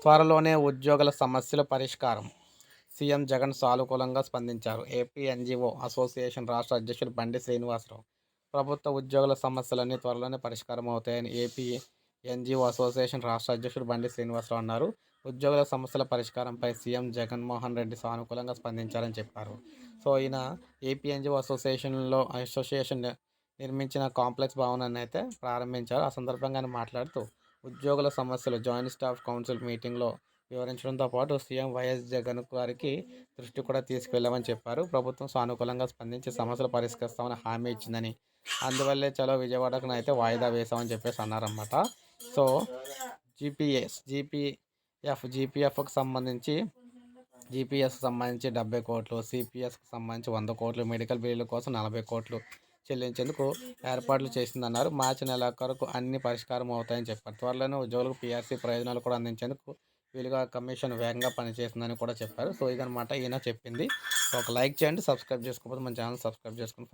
త్వరలోనే ఉద్యోగుల సమస్యల పరిష్కారం. సీఎం జగన్ సానుకూలంగా స్పందించారు. ఏపీ ఎన్జీఓ అసోసియేషన్ రాష్ట్ర అధ్యక్షుడు బండి శ్రీనివాసరావు ప్రభుత్వ ఉద్యోగుల సమస్యలన్నీ త్వరలోనే పరిష్కారం అవుతాయని ఏపీ ఎన్జీఓ అసోసియేషన్ రాష్ట్ర అధ్యక్షుడు బండి శ్రీనివాసరావు అన్నారు. ఉద్యోగుల సమస్యల పరిష్కారంపై సీఎం జగన్మోహన్ రెడ్డి సానుకూలంగా స్పందించారని చెప్పారు. సో ఈయన ఏపీ ఎన్జీఓ అసోసియేషన్ నిర్మించిన కాంప్లెక్స్ భవనాన్ని అయితే ప్రారంభించారు. ఆ సందర్భంగా ఆయన మాట్లాడుతూ ఉద్యోగుల సమస్యలు జాయింట్ స్టాఫ్ కౌన్సిల్ మీటింగ్లో వివరించడంతో పాటు సీఎం వైఎస్ జగన్ గారికి దృష్టి కూడా తీసుకువెళ్ళామని చెప్పారు. ప్రభుత్వం సానుకూలంగా స్పందించి సమస్యలు పరిష్కరిస్తామని హామీ ఇచ్చిందని, అందువల్లే చలో విజయవాడకు అయితే వాయిదా వేశామని చెప్పేసి అన్నారన్నమాట. సో జీపీఎఫ్కి సంబంధించి జీపీఎస్కి సంబంధించి 70 కోట్లు, సిపిఎస్కి సంబంధించి 100 కోట్లు, మెడికల్ బిల్లుల కోసం 40 కోట్లు చెల్లించేందుకు ఏర్పాట్లు చేసిందన్నారు. మార్చి నెలాఖరుకు అన్ని పరిష్కారం అవుతాయని చెప్పారు. త్వరలోనే ఉద్యోగులకు పీఆర్సీ ప్రయోజనాలు కూడా అందించేందుకు వీలుగా కమిషన్ వేగంగా పనిచేస్తుందని కూడా చెప్పారు. సో ఇదనమాట ఈయన చెప్పింది. సో ఒక లైక్ చేయండి, సబ్స్క్రైబ్ చేసుకోకపోతే మన ఛానల్ సబ్స్క్రైబ్ చేసుకుని